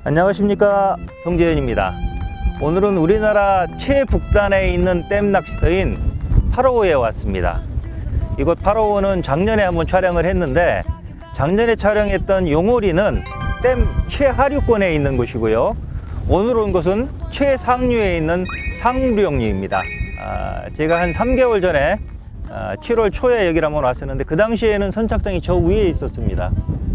안녕하십니까, 송재현입니다. 오늘은 우리나라 최북단에 있는 댐 낚시터인 파로우에 왔습니다. 이곳 파로우는 작년에 한번 촬영을 했는데, 작년에 촬영했던 용오리는 댐 최하류권에 있는 곳이고요, 오늘 온 곳은 최상류에 있는 상류용리입니다. 제가 한 3개월 전에 7월 초에 여기를 한번 왔었는데, 그 당시에는 선착장이 저 위에 있었습니다.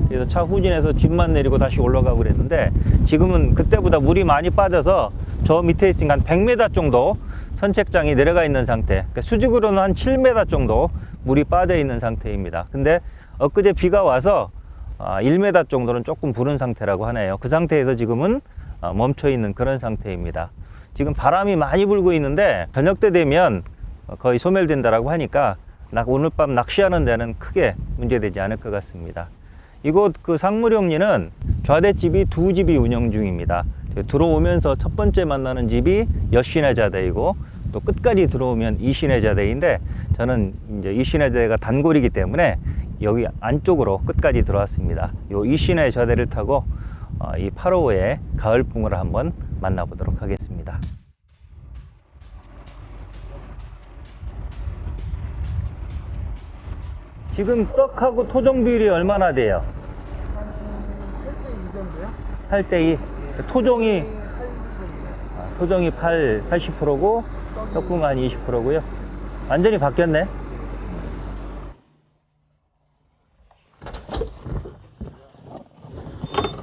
그래서 차 후진해서 집만 내리고 다시 올라가고 그랬는데, 지금은 그때보다 물이 많이 빠져서 저 밑에 있으니까 한 100m 정도 선착장이 내려가 있는 상태, 그러니까 수직으로는 한 7m 정도 물이 빠져 있는 상태입니다. 근데 엊그제 비가 와서 1m 정도는 조금 부른 상태라고 하네요. 그 상태에서 지금은 멈춰 있는 그런 상태입니다. 지금 바람이 많이 불고 있는데, 저녁 때 되면 거의 소멸된다라고 하니까 오늘 밤 낚시하는 데는 크게 문제되지 않을 것 같습니다. 이곳 그 상무령리는 좌대집이 두 집이 운영 중입니다. 들어오면서 첫 번째 만나는 집이 여신해자대이고, 또 끝까지 들어오면 이신해자대인데, 저는 이제 이신해자대가 단골이기 때문에 여기 안쪽으로 끝까지 들어왔습니다. 요 이신해자대를 타고 이 파로우의 가을붕어를 한번 만나보도록 하겠습니다. 지금 떡하고 토종 비율이 얼마나 돼요? 8대2 정도요? 8대2. 토종이 80%고 떡붕어가 한 20%고요. 완전히 바뀌었네.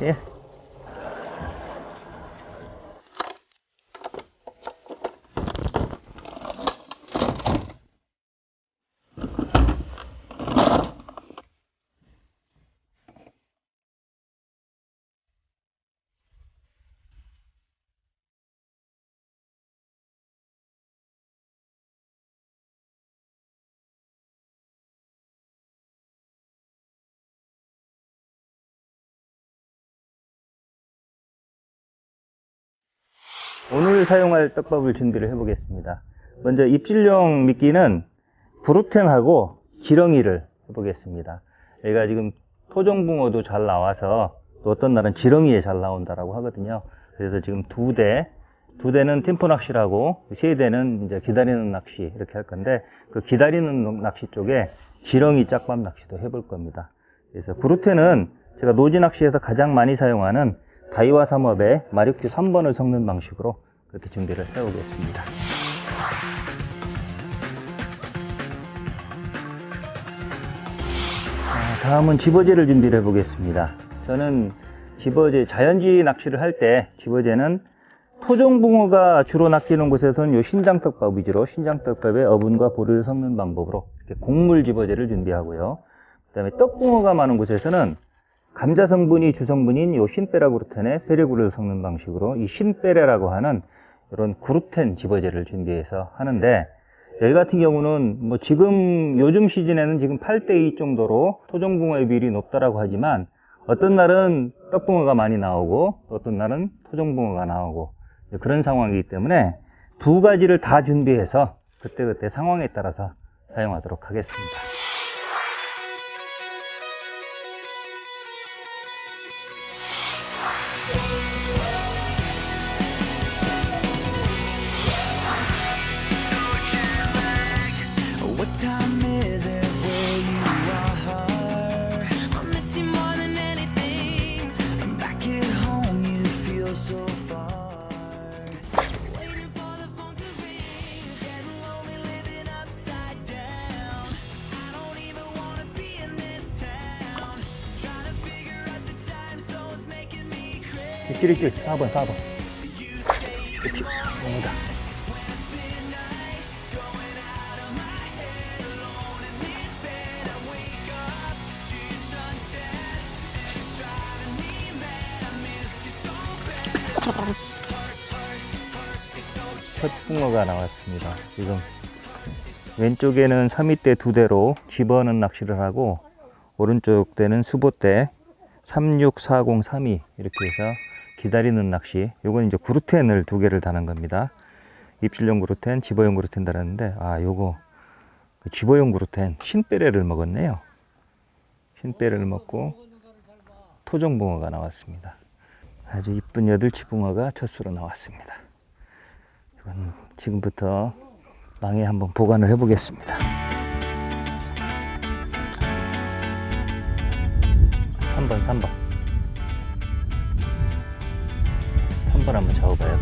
예. 오늘 사용할 떡밥을 준비를 해 보겠습니다. 먼저 입질용 미끼는 구루텐하고 지렁이를 해 보겠습니다. 얘가 지금 토종붕어도 잘 나와서, 또 어떤 날은 지렁이에 잘 나온다라고 하거든요. 그래서 지금 두 대는 팀포 낚시라고, 세 대는 이제 기다리는 낚시 이렇게 할 건데, 그 기다리는 낚시 쪽에 지렁이 짝밥 낚시도 해볼 겁니다. 그래서 구루텐은 제가 노지 낚시에서 가장 많이 사용하는 다이와 삼업의 마력규 3번을 섞는 방식으로 그렇게 준비를 해오겠습니다. 다음은 집어제를 준비를 해보겠습니다. 저는 집어제, 자연지 낚시를 할 때 집어제는 토종붕어가 주로 낚이는 곳에서는 요 신장떡밥 위주로, 신장떡밥에 어분과 보리를 섞는 방법으로 이렇게 곡물 집어제를 준비하고요. 그 다음에 떡붕어가 많은 곳에서는 감자 성분이 주성분인 요 신베라그루텐에 페레구를 섞는 방식으로 이 신베레라고 하는 이런 구루텐 집어제를 준비해서 하는데, 여기 같은 경우는 뭐 지금 요즘 시즌에는 지금 8대2 정도로 토종붕어의 비율이 높다라고 하지만, 어떤 날은 떡붕어가 많이 나오고 또 어떤 날은 토종붕어가 나오고 그런 상황이기 때문에 두 가지를 다 준비해서 그때그때 상황에 따라서 사용하도록 하겠습니다. 입질 4번. 옵니다. 첫 붕어가 나왔습니다. 지금 왼쪽에는 3위대 2대로 집어넣는 낚시를 하고, 오른쪽 대는 수보대 36403이 이렇게 해서 기다리는 낚시. 요건 이제 구루텐을 2개를 다는 겁니다. 입질용 구루텐, 집어용 구루텐 달았는데, 요거 집어용 구루텐 신베레를 먹었네요. 신베레를 먹고 토종붕어가 나왔습니다. 아주 이쁜 여들치 붕어가 첫 수로 나왔습니다. 이건 지금부터 망에 한번 보관을 해 보겠습니다. 3번 3번 한번 잡아봐요.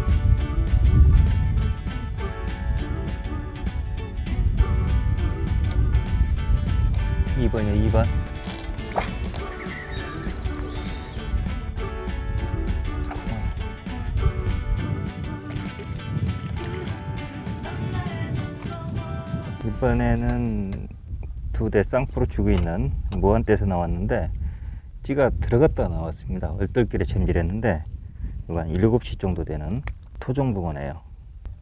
이번이요, 2번. 이번에는 2대 쌍포로 주고 있는 무한대에서 나왔는데 찌가 들어갔다 나왔습니다. 얼떨결에 챔질했는데 이거 한 7시 정도 되는 토종붕어네요.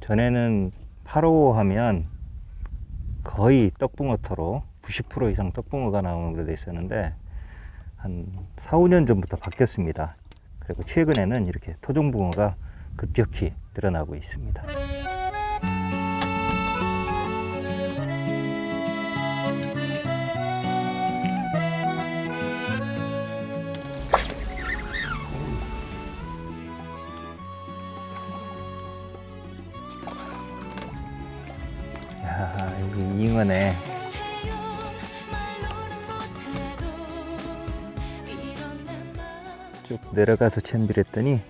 전에는 8호 하면 거의 떡붕어터로 90% 이상 떡붕어가 나오는 걸로 돼 있었는데 한 4, 5년 전부터 바뀌었습니다. 그리고 최근에는 이렇게 토종붕어가 급격히 늘어나고 있습니다. 야, 여기 잉어네. 쭉 내려가서 챔질했더니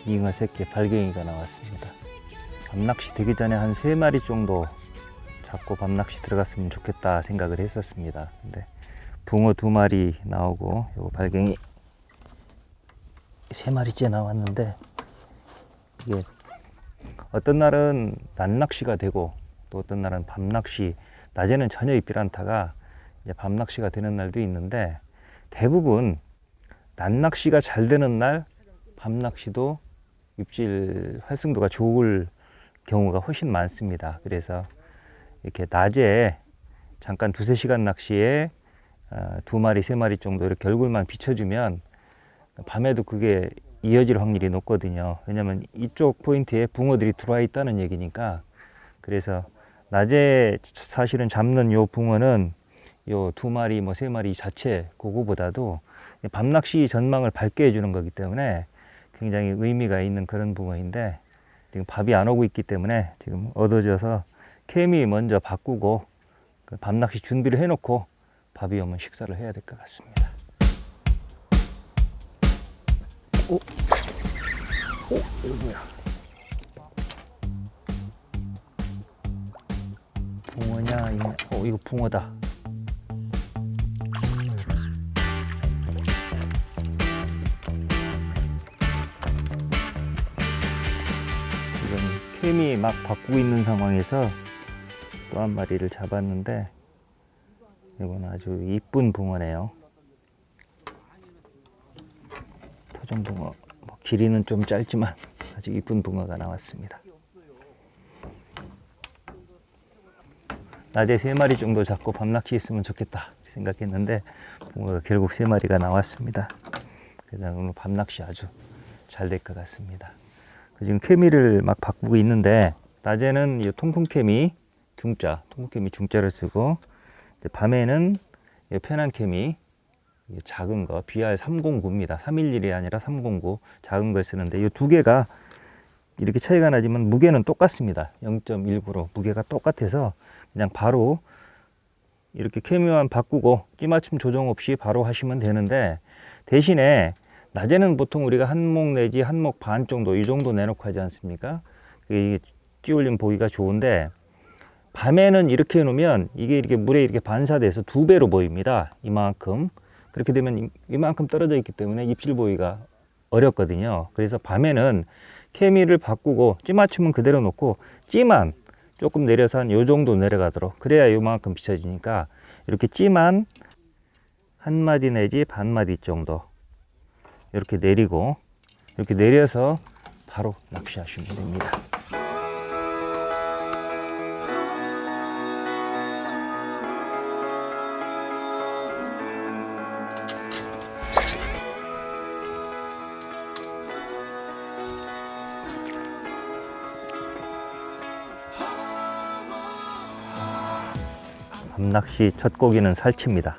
잉어 새끼 발갱이가 나왔습니다. 밤낚시 되기 전에 한 3마리 정도 잡고 밤낚시 들어갔으면 좋겠다 생각을 했었습니다. 근데 붕어 2마리 나오고 요거 발갱이 3마리째 나왔는데 이게 어떤 날은 낮낚시가 되고 또 어떤 날은 밤낚시, 낮에는 전혀 입질 않다가 이제 밤낚시가 되는 날도 있는데 대부분 낮낚시가 잘 되는 날 밤낚시도 입질 활성도가 좋을 경우가 훨씬 많습니다. 그래서 이렇게 낮에 잠깐 2-3시간 낚시에 2마리, 3마리 정도 이렇게 얼굴만 비춰주면 밤에도 그게 이어질 확률이 높거든요. 왜냐면 이쪽 포인트에 붕어들이 들어와 있다는 얘기니까. 그래서 낮에 사실은 잡는 요 붕어는 요 2마리, 뭐 3마리 자체 그거보다도 밤낚시 전망을 밝게 해주는 거기 때문에 굉장히 의미가 있는 그런 붕어인데 지금 밥이 안 오고 있기 때문에 지금 어두워져서 케미 먼저 바꾸고 밤낚시 준비를 해놓고 밥이 오면 식사를 해야 될 것 같습니다. 오, 이거 뭐야? 붕어냐? 이거 붕어다. 지금 캠이 막 바꾸고 있는 상황에서 또 한 마리를 잡았는데 이건 아주 이쁜 붕어네요. 토종붕어. 길이는 좀 짧지만 아주 이쁜 붕어가 나왔습니다. 낮에 3마리 정도 잡고 밤낚시 했으면 좋겠다 생각했는데 붕어가 결국 3마리가 나왔습니다. 그래서 오늘 밤낚시 아주 잘 될 것 같습니다. 지금 케미를 막 바꾸고 있는데 낮에는 이 통풍케미 중자, 통풍케미 중자를 쓰고 밤에는 편한 케미 작은 거 BR309입니다. 311이 아니라 309 작은 걸 쓰는데 이 두 개가 이렇게 차이가 나지만 무게는 똑같습니다. 0.19로 무게가 똑같아서 그냥 바로 이렇게 케미만 바꾸고 끼맞춤 조정 없이 바로 하시면 되는데 대신에 낮에는 보통 우리가 한목 내지 한목 반 정도 이 정도 내놓고 하지 않습니까? 이게 찌올림 보기가 좋은데 밤에는 이렇게 해놓으면 이게 이렇게 물에 이렇게 반사돼서 2배로 보입니다. 이만큼. 그렇게 되면 이만큼 떨어져 있기 때문에 입질 보기가 어렵거든요. 그래서 밤에는 케미를 바꾸고 찌 맞춤은 그대로 놓고 찌만 조금 내려서 한 요 정도 내려가도록 그래야 요만큼 비춰지니까 이렇게 찌만 한 마디 내지 반 마디 정도 이렇게 내리고 이렇게 내려서 바로 낚시하시면 됩니다. 밤낚시 첫 고기는 살치입니다.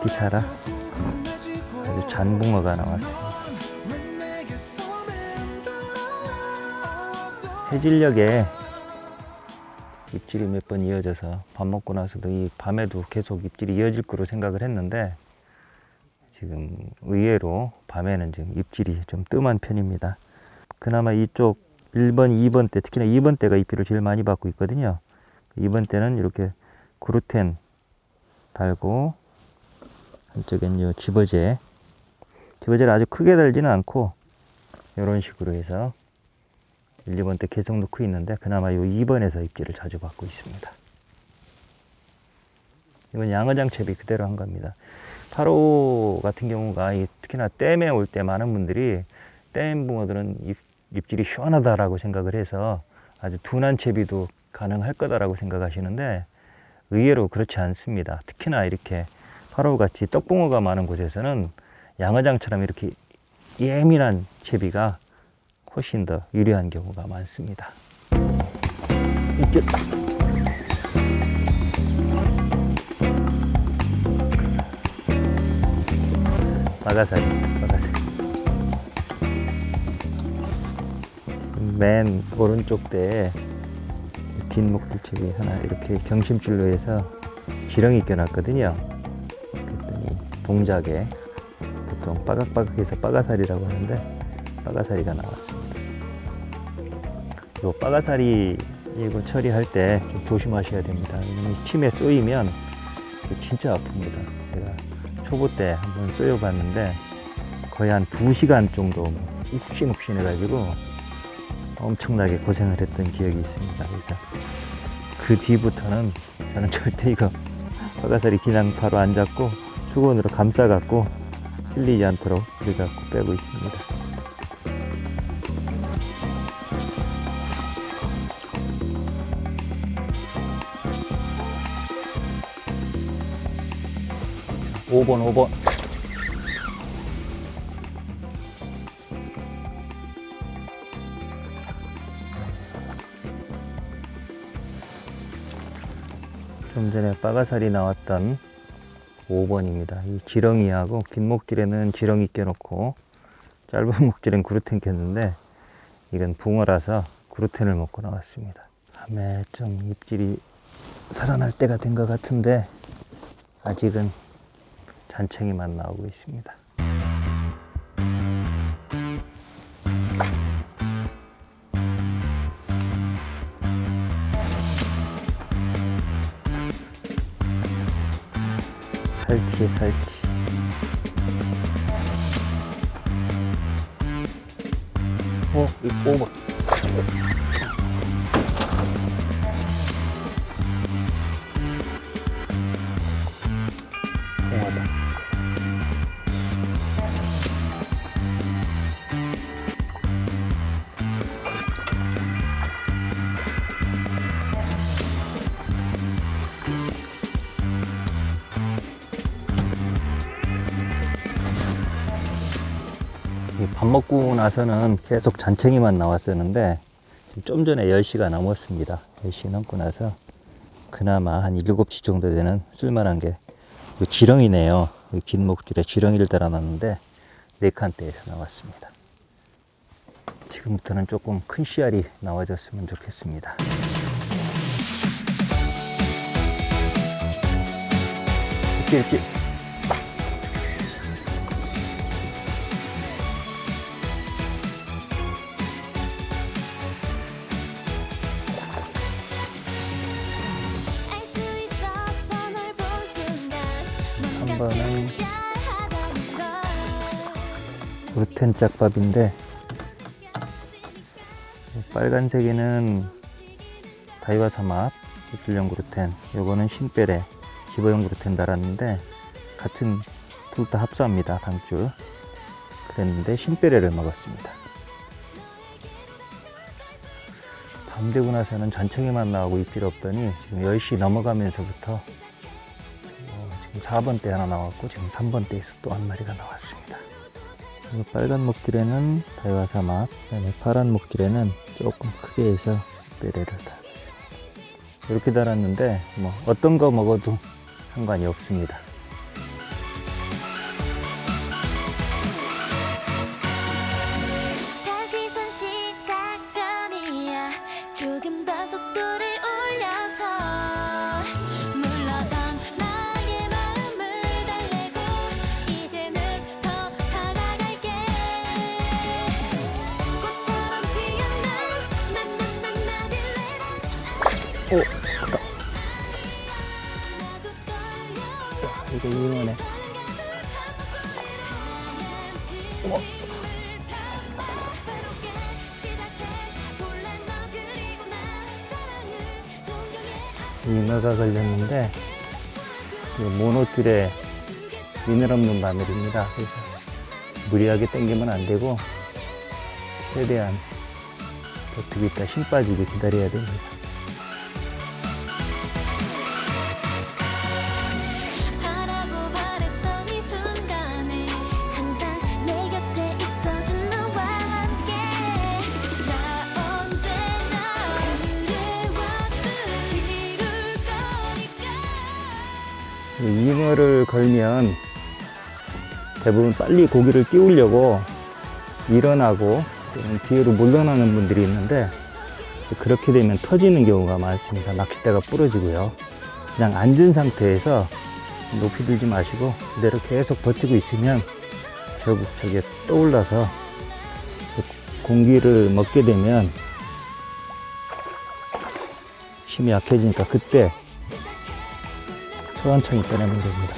띠샤라 아주 잔붕어가 나왔습니다. 해질녘에 입질이 몇 번 이어져서 밥 먹고 나서도 이 밤에도 계속 입질이 이어질 거로 생각을 했는데 지금 의외로 밤에는 지금 입질이 좀 뜸한 편입니다. 그나마 이쪽 1번, 2번 때, 특히나 2번 때가 입질을 제일 많이 받고 있거든요. 2번 때는 이렇게 그루텐 달고 한쪽엔 요 집어제를 아주 크게 달지는 않고 이런 식으로 해서 1, 2번 때 계속 넣고 있는데 그나마 요 2번에서 입질을 자주 받고 있습니다. 이건 양어장채비 그대로 한 겁니다. 8호 같은 경우가 특히나 댐에 올 때 많은 분들이 댐 붕어들은 입질이 시원하다라고 생각을 해서 아주 둔한 채비도 가능할 거다라고 생각하시는데 의외로 그렇지 않습니다. 특히나 이렇게 8호 같이 떡붕어가 많은 곳에서는 양어장처럼 이렇게 예민한 채비가 훨씬 더 유리한 경우가 많습니다. 빠가사리. 맨 오른쪽 대에 긴 목줄채비 하나 이렇게 경심줄로 해서 지렁이 껴놨거든요. 그랬더니 동작에 보통 빠각빠각해서 빠가사리라고 하는데 빠가사리가 나왔습니다. 이 빠가사리 이거 처리할 때 좀 조심하셔야 됩니다. 왜냐면 침에 쏘이면 진짜 아픕니다. 제가 초보 때 한번 쏘여봤는데 거의 한 2시간 정도 욱신욱신 해가지고 엄청나게 고생을 했던 기억이 있습니다. 그래서 그 뒤부터는 저는 절대 이거 빠가사리 그냥 바로 안 잡고 수건으로 감싸갖고 찔리지 않도록 그래갖고 빼고 있습니다. (5번) 좀 전에 빠가사리 나왔던 5번입니다. 이 지렁이하고 긴 목줄에는 지렁이 껴놓고 짧은 목줄엔 그루텐 꼈는데 이건 붕어라서 그루텐을 먹고 나왔습니다. 밤에 좀 입질이 살아날 때가 된 것 같은데 아직은 잔챙이만 나오고 있습니다. 살치. 이거 5번. 붕어다. 밥 먹고 나서는 계속 잔챙이만 나왔었는데 좀 전에 10시가 넘었습니다. 10시 넘고 나서 그나마 한 7시 정도 되는 쓸만한 게 지렁이네요. 긴 목줄에 지렁이를 달아놨는데 4칸대에서 나왔습니다. 지금부터는 조금 큰 씨알이 나와줬으면 좋겠습니다. 입질. 한 번은 그루텐 짝밥인데 빨간색에는 다이와사맛 입질용 그루텐, 요거는 신빼레 집어용 그루텐 달았는데 같은 둘 다 합사합니다. 당주 그랬는데 신빼레를 먹었습니다. 밤 되고 나서는 잔챙이만 나오고 입질 없더니 지금 10시 넘어가면서부터 지금 4번대 하나 나왔고 지금 3번대에서 또 한 마리가 나왔습니다. 빨간 목줄에는 다이와사 맛, 그다음에 파란 목줄에는 조금 크게 해서 빼레를 달았습니다. 이렇게 달았는데 어떤 거 먹어도 상관이 없습니다. 크다. 이거 잉어네. 잉어가 걸렸는데 이 모노줄에 비늘 없는 바늘입니다. 그래서 무리하게 당기면 안 되고 최대한 버티고 있다 힘 빠지게 기다려야 됩니다. 잉어를 걸면 대부분 빨리 고기를 띄우려고 일어나고 또는 뒤로 물러나는 분들이 있는데 그렇게 되면 터지는 경우가 많습니다. 낚싯대가 부러지고요. 그냥 앉은 상태에서 높이 들지 마시고 그대로 계속 버티고 있으면 결국 저게 떠올라서 공기를 먹게 되면 힘이 약해지니까 그때 천천히 꺼내면 됩니다.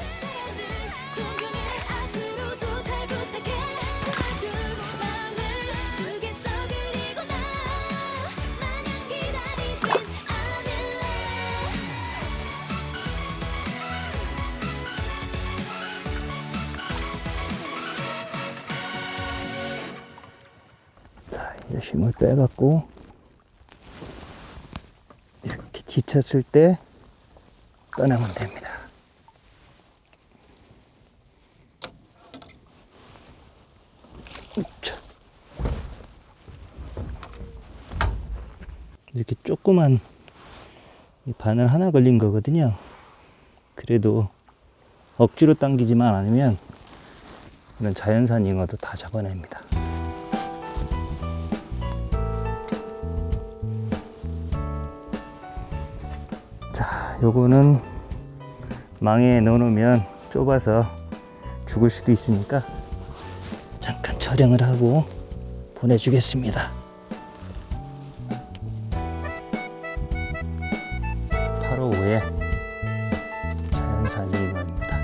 자, 이제 힘을 빼갖고 이렇게 지쳤을 때 꺼내면 됩니다. 이렇게 조그만 바늘 하나 걸린 거거든요. 그래도 억지로 당기지만 않으면 이런 자연산 잉어도 다 잡아냅니다. 자, 요거는 망에 넣어놓으면 좁아서 죽을 수도 있으니까 잠깐 촬영을 하고 보내주겠습니다. 바로 위에 자연산 잉어입니다.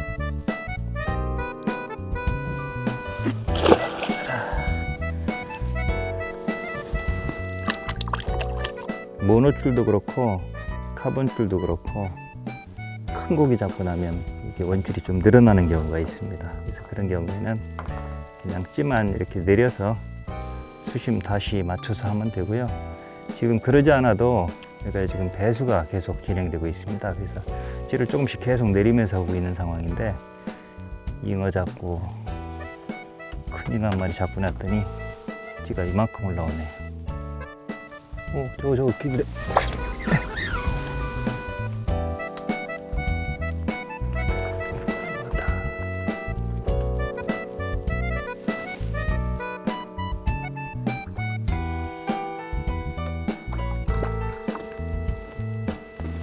모노줄도 그렇고 카본줄도 그렇고 큰 고기 잡고 나면 이게 원줄이 좀 늘어나는 경우가 있습니다. 그래서 그런 경우에는 그냥 찌만 이렇게 내려서 수심 다시 맞춰서 하면 되고요. 지금 그러지 않아도 제가 지금 배수가 계속 진행되고 있습니다. 그래서 찌를 조금씩 계속 내리면서 하고 있는 상황인데 잉어 잡고 큰 잉어 한 마리 잡고 났더니 찌가 이만큼 올라오네요. 저거 기분에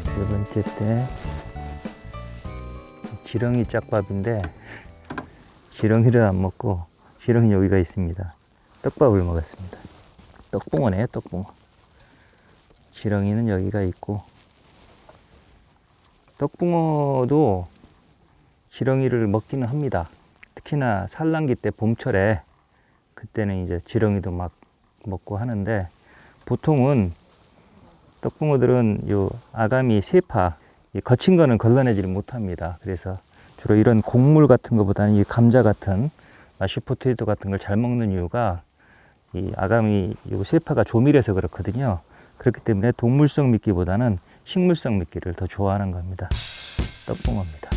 두 번째 때 지렁이 짝밥인데 지렁이를 안 먹고 지렁이 여기가 있습니다. 떡밥을 먹었습니다. 떡붕어네요, 떡붕어. 지렁이는 여기가 있고 떡붕어도 지렁이를 먹기는 합니다. 특히나 산란기 때 봄철에 그때는 이제 지렁이도 막 먹고 하는데 보통은 떡붕어들은 요 아가미 세파 거친 거는 걸러내지를 못합니다. 그래서 주로 이런 곡물 같은 것보다는 이 감자 같은 마시포테이토 같은 걸 잘 먹는 이유가 이 아가미 요 세파가 조밀해서 그렇거든요. 그렇기 때문에 동물성 미끼보다는 식물성 미끼를 더 좋아하는 겁니다. 떡붕어입니다.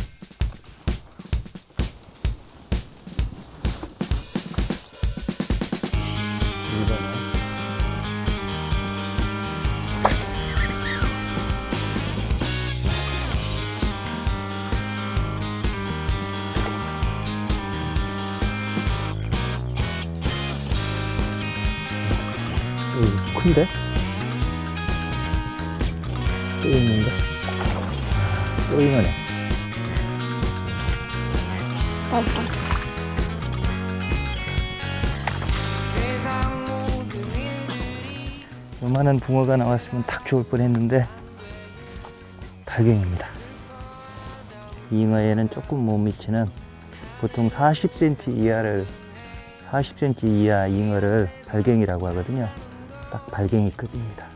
큰데? 또 있는데? 또 이거네. 요만한 붕어가 나왔으면 딱 좋을 뻔 했는데 발갱입니다. 잉어에는 조금 못 미치는 보통 40cm 이하 잉어를 발갱이라고 하거든요. 딱 발갱이급입니다.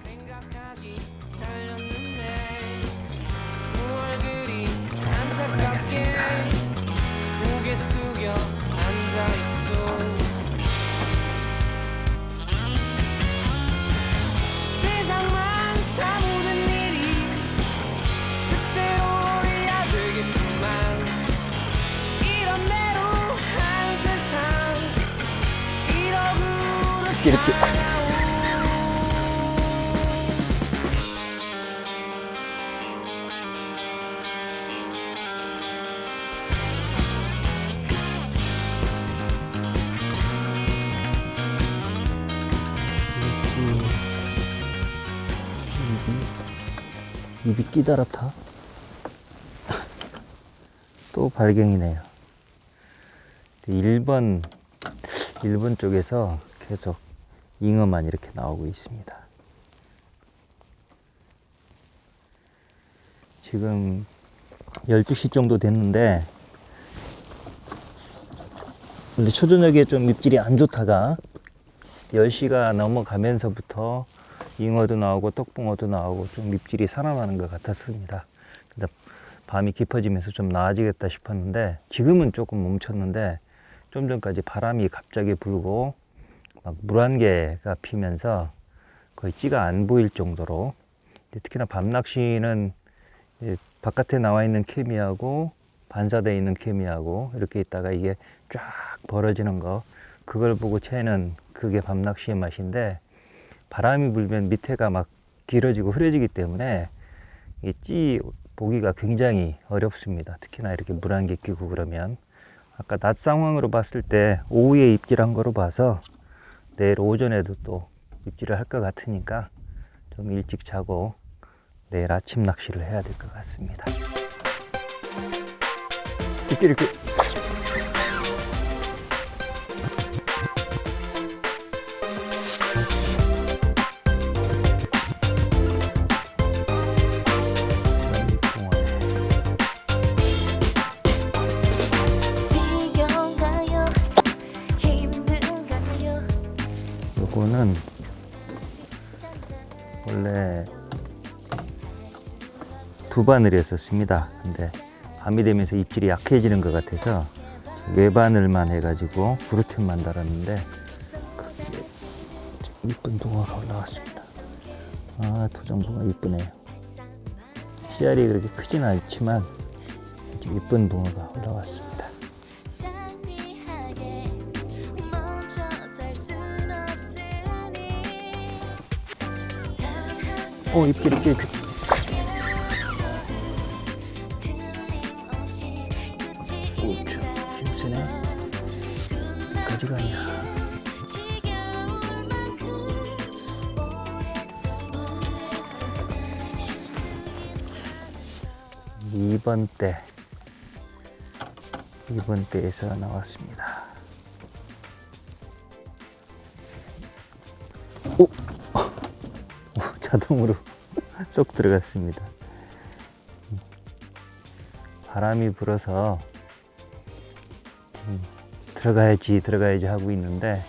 이렇게 입이 끼다랗다. 또 발갱이네요. 1번 쪽에서 계속 잉어만 이렇게 나오고 있습니다. 지금 12시 정도 됐는데, 근데 초저녁에 좀 입질이 안 좋다가 10시가 넘어가면서부터 잉어도 나오고 떡붕어도 나오고 좀 입질이 살아나는 것 같았습니다. 근데 밤이 깊어지면서 좀 나아지겠다 싶었는데, 지금은 조금 멈췄는데, 좀 전까지 바람이 갑자기 불고 막 물안개가 피면서 거의 찌가 안 보일 정도로, 특히나 밤낚시는 바깥에 나와 있는 케미하고 반사되어 있는 케미하고 이렇게 있다가 이게 쫙 벌어지는 거, 그걸 보고 채는 그게 밤낚시의 맛인데, 바람이 불면 밑에가 막 길어지고 흐려지기 때문에 이 찌 보기가 굉장히 어렵습니다. 특히나 이렇게 물안개 끼고 그러면. 아까 낮 상황으로 봤을 때 오후에 입질한 거로 봐서 내일 오전에도 또 입질을 할 것 같으니까 좀 일찍 자고 내일 아침 낚시를 해야 될 것 같습니다. 이렇게 요거는 원래 두 바늘이 었습니다. 근데 밤이 되면서 입질이 약해지는 것 같아서 외바늘만 해가지고 브루텐만 달았는데 이쁜 붕어가 올라왔습니다. 아, 토종붕어 이쁘네요. 씨알이 그렇게 크진 않지만 이쁜 붕어가 올라왔습니다. 오, 입질. 오죠, 힘쓰네. 여기까지가 아니야. 이번 때에서 나왔습니다. 오! 자동으로 쏙 들어갔습니다. 바람이 불어서 들어가야지 하고 있는데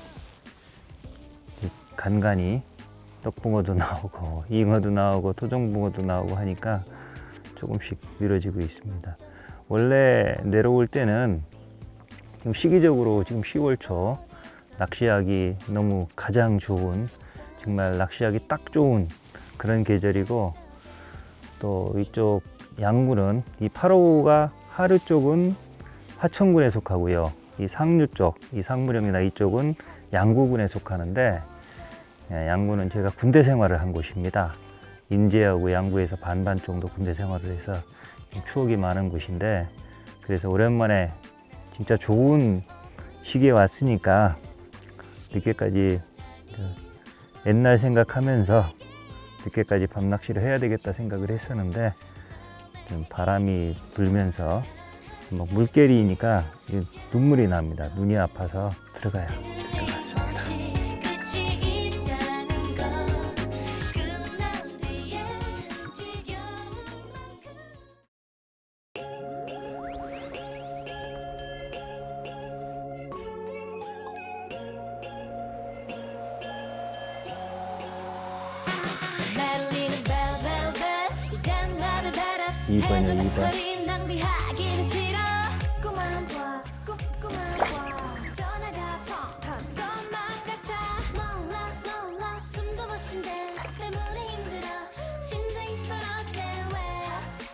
간간히 떡붕어도 나오고 잉어도 나오고 토종붕어도 나오고 하니까 조금씩 미뤄지고 있습니다. 원래 내려올 때는 지금 시기적으로 지금 10월 초 낚시하기 너무 가장 좋은, 정말 낚시하기 딱 좋은 그런 계절이고, 또 이쪽 양구는 이 8호가 하류 쪽은 하천군에 속하고요. 이 상류 쪽, 이 상무령이나 이쪽은 양구군에 속하는데, 양구는 제가 군대 생활을 한 곳입니다. 인제하고 양구에서 반반 정도 군대 생활을 해서 추억이 많은 곳인데, 그래서 오랜만에 진짜 좋은 시기에 왔으니까 늦게까지 옛날 생각하면서 늦게까지 밤낚시를 해야 되겠다 생각을 했었는데, 좀 바람이 불면서 물결이니까 눈물이 납니다. 눈이 아파서 들어가야 될 것 같습니다. 2번이요, 2번. 배터리 낭비하기는 싫어. 자꾸만 봐, 자꾸만 봐. 전화가 펑 터질 것만 같아. 몰라 숨도 못 쉰대. 나 때문에 힘들어. 심장이 떨어지네 왜.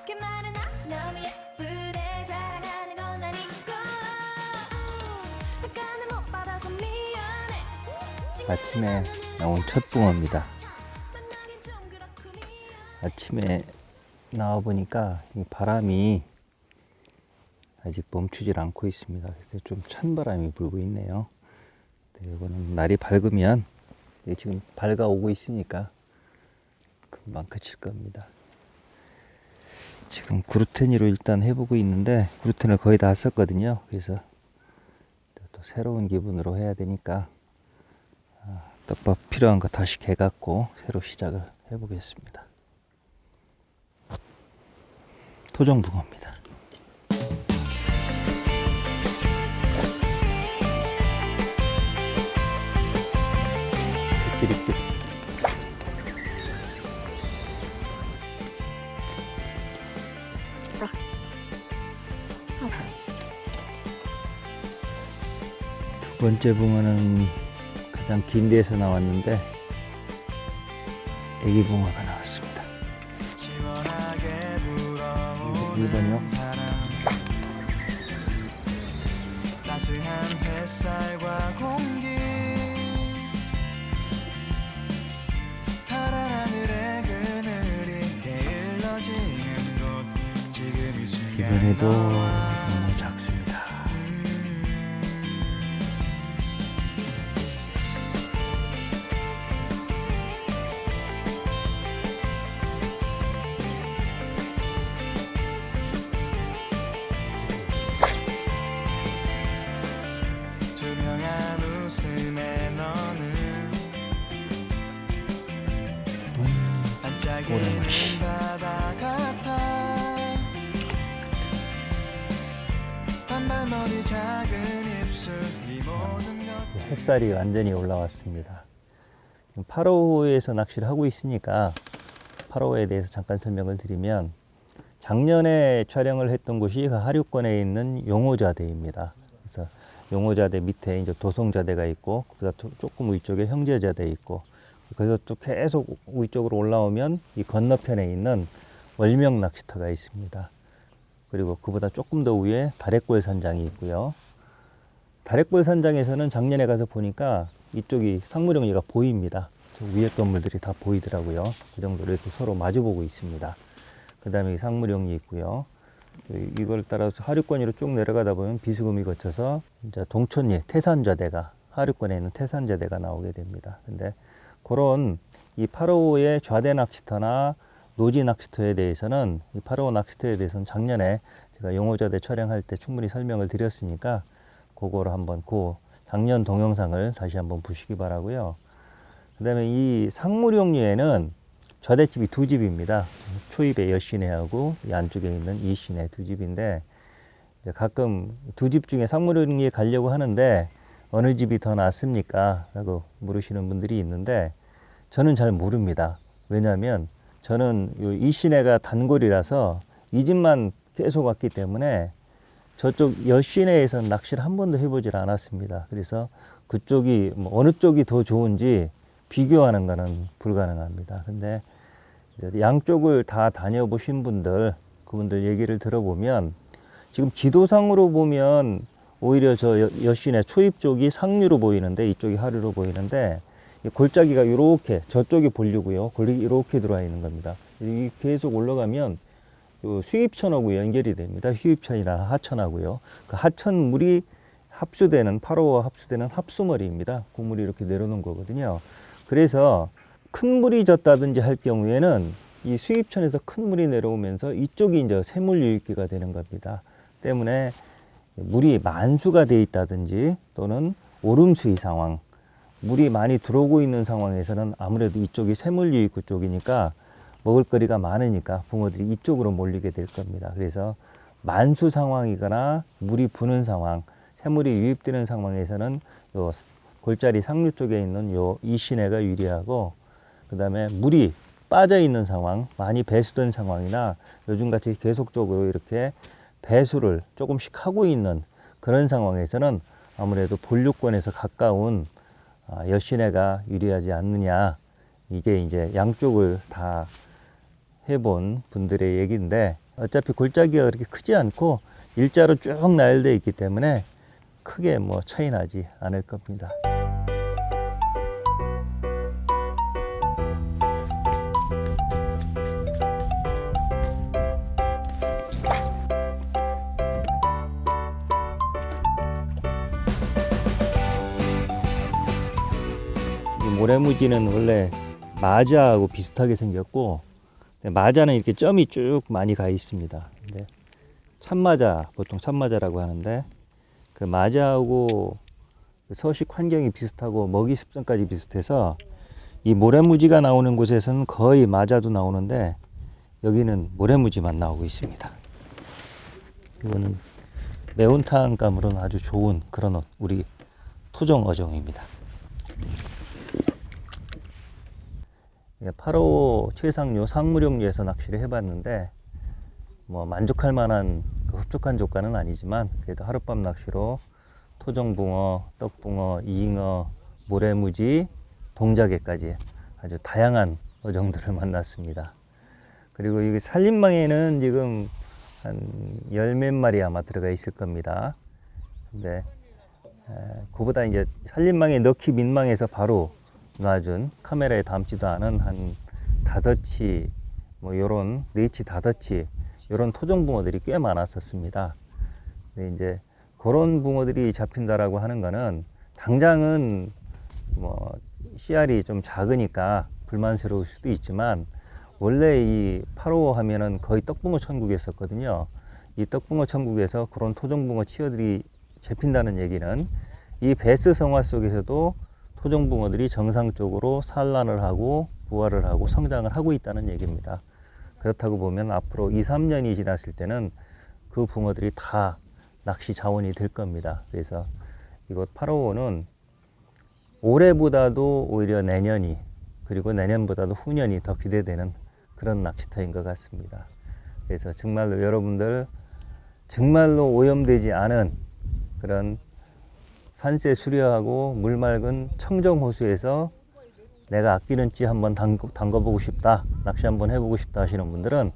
그 말은 너무 예쁘대. 자랑하는 건 아니고. 평가는 못 받아서 미안해. 아침에 나온 첫 붕어입니다. 아침에 나와 보니까 이 바람이 아직 멈추질 않고 있습니다. 그래서 좀 찬바람이 불고 있네요. 네, 이거는 날이 밝으면 지금 밝아오고 있으니까 금방 그칠 겁니다. 지금 그루테니로 일단 해보고 있는데 그루텐을 거의 다 썼거든요. 그래서 또 새로운 기분으로 해야 되니까 떡밥 필요한 거 다시 개갖고 새로 시작을 해보겠습니다. 토종붕어입니다. 이렇게 두 번째 붕어는 가장 긴 데에서 나왔는데 애기 붕어가 나왔습니다. 1번이요? 따스한 햇살과 공기 파란 하늘의 그늘이 게을러지는 곳 지금 이 순간 이번에도 너무 작습니다. 투명한 웃음에 너는 반짝이는 오렌지. 바다 같아 단발머리 작은 입술 이 모든 것 햇살이 완전히 올라왔습니다. 8호에서 낚시를 하고 있으니까 8호에 대해서 잠깐 설명을 드리면 작년에 촬영을 했던 곳이 하류권에 있는 용호자대입니다. 그래서 용호자대 밑에 이제 도송자대가 있고 조금 위쪽에 형제자대 있고 그래서 또 계속 위쪽으로 올라오면 이 건너편에 있는 월명 낚시터가 있습니다. 그리고 그보다 조금 더 위에 다래골 산장이 있고요. 다래골 산장에서는 작년에 가서 보니까 이쪽이 상무령리가 보입니다. 저 위에 건물들이 다 보이더라고요. 그 정도로 이렇게 서로 마주보고 있습니다. 그 다음에 상무령리 있고요. 이걸 따라서 하류권 위로 쭉 내려가다 보면 비수금이 거쳐서 이제 동천리 태산자대가 하류권에 있는 태산자대가 나오게 됩니다. 근데 그런 이 8호의 좌대 낚시터나 노지 낚시터에 대해서는 이 8호 낚시터에 대해서는 작년에 제가 용호자대 촬영할 때 충분히 설명을 드렸으니까 그거를 한번 작년 동영상을 다시 한번 보시기 바라고요. 그다음에 이 상무령리에는 좌대집이 두 집입니다. 초입에 여시내하고 이 안쪽에 있는 이시내 두 집인데 가끔 두 집 중에 상무령리에 가려고 하는데 어느 집이 더 낫습니까? 라고 물으시는 분들이 있는데 저는 잘 모릅니다. 왜냐하면 저는 이 시내가 단골이라서 이 집만 계속 왔기 때문에 저쪽 여시내에서 낚시를 한 번도 해보질 않았습니다. 그래서 그쪽이 어느 쪽이 더 좋은지 비교하는 것은 불가능합니다. 근데 양쪽을 다 다녀보신 분들, 그분들 얘기를 들어보면 지금 지도상으로 보면 오히려 저 여신의 초입 쪽이 상류로 보이는데 이쪽이 하류로 보이는데 골짜기가 이렇게 저쪽이 본류고요. 골이 이렇게 들어와 있는 겁니다. 이 계속 올라가면 수입천하고 연결이 됩니다. 수입천이나 하천하고요. 그 하천물이 합수되는 8호와 합수되는 합수머리입니다. 그 물이 이렇게 내려오는 거거든요. 그래서 큰 물이 졌다든지 할 경우에는 이 수입천에서 큰 물이 내려오면서 이쪽이 이제 샘물 유입기가 되는 겁니다. 때문에 물이 만수가 돼 있다든지 또는 오름수위 상황, 물이 많이 들어오고 있는 상황에서는 아무래도 이쪽이 샘물 유입구 쪽이니까 먹을거리가 많으니까 붕어들이 이쪽으로 몰리게 될 겁니다. 그래서 만수 상황이거나 물이 부는 상황, 샘물이 유입되는 상황에서는 요 골짜리 상류 쪽에 있는 요 이시내가 유리하고, 그 다음에 물이 빠져 있는 상황, 많이 배수된 상황이나 요즘같이 계속적으로 이렇게 배수를 조금씩 하고 있는 그런 상황에서는 아무래도 본류권에서 가까운 여신해가 유리하지 않느냐. 이게 이제 양쪽을 다 해본 분들의 얘기인데, 어차피 골짜기가 그렇게 크지 않고 일자로 쭉 나열되어 있기 때문에 크게 뭐 차이 나지 않을 겁니다. 이 모래무지는 원래 마자하고 비슷하게 생겼고, 마자는 이렇게 점이 쭉 많이 가 있습니다. 근데 참마자, 보통 참마자라고 하는데, 그 마자하고 서식 환경이 비슷하고 먹이 습성까지 비슷해서 이 모래무지가 나오는 곳에서는 거의 마자도 나오는데, 여기는 모래무지만 나오고 있습니다. 이거는 매운탕감으로는 아주 좋은 그런 우리 토종 어종입니다. 8호 최상류 상무룡류에서 낚시를 해봤는데, 뭐 만족할 만한 그 흡족한 조과는 아니지만 그래도 하룻밤 낚시로 토종붕어, 떡붕어, 잉어, 모래무지, 동자개까지 아주 다양한 어종들을 만났습니다. 그리고 이 산림망에는 지금 한 10몇 마리 아마 들어가 있을 겁니다. 근데 그보다 이제 산림망에 넣기 민망해서 바로 놔준, 카메라에 담지도 않은 한 5치, 뭐 요런 4치, 5치 요런 토종 붕어들이 꽤 많았었습니다. 근데 이제 그런 붕어들이 잡힌다라고 하는 거는 당장은 뭐 씨알이 좀 작으니까 불만스러울 수도 있지만, 원래 이 8호 하면은 거의 떡붕어 천국이었었거든요. 이 떡붕어 천국에서 그런 토종 붕어 치어들이 잡힌다는 얘기는 이 베스 성화 속에서도 토종 붕어들이 정상적으로 산란을 하고 부화를 하고 성장을 하고 있다는 얘기입니다. 그렇다고 보면 앞으로 2, 3년이 지났을 때는 그 붕어들이 다 낚시 자원이 될 겁니다. 그래서 이곳 8호호는 올해보다도 오히려 내년이, 그리고 내년보다도 후년이 더 기대되는 그런 낚시터인 것 같습니다. 그래서 정말로 여러분들 정말로 오염되지 않은 그런 산세 수려하고 물 맑은 청정호수에서 내가 아끼는 찌 한번 담궈보고 싶다, 낚시 한번 해보고 싶다 하시는 분들은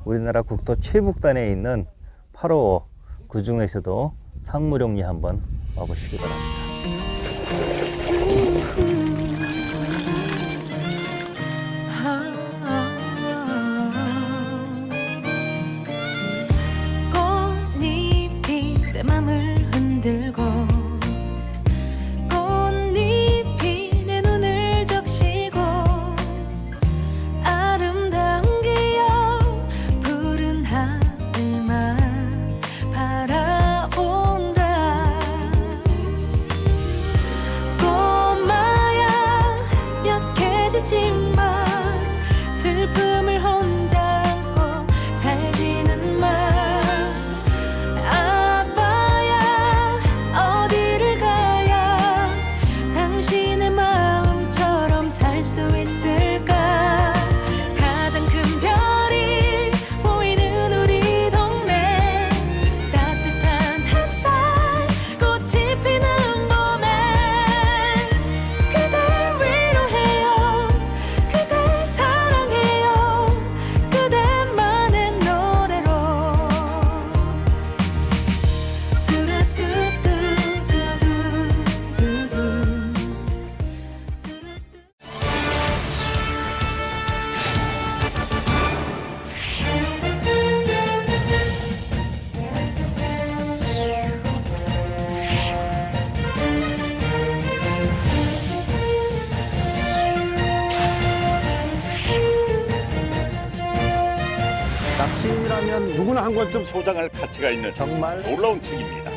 우리나라 국토 최북단에 있는 8호호, 그 중에서도 상무룡리 한번 와보시기 바랍니다. 꽃잎이 내 맘을 흔들고, 꽃잎이 내 눈을 적시고, 아름다운 기억 푸른 하늘만 바라본다. 꼬마야 약해지지만 슬픔을 혼자 안고 살지는 마. 아빠야 어디를 가야 당신의 마음처럼 살 수 있을까. 가장 큰 별이 보이는 우리 동네, 따뜻한 햇살 꽃이 피는 봄에 그댈 위로해요, 그댈 사랑해요, 그대만의 노래로. 낚시라면 누구나 한 권쯤 소장할 가치가 있는 정말 놀라운 책입니다.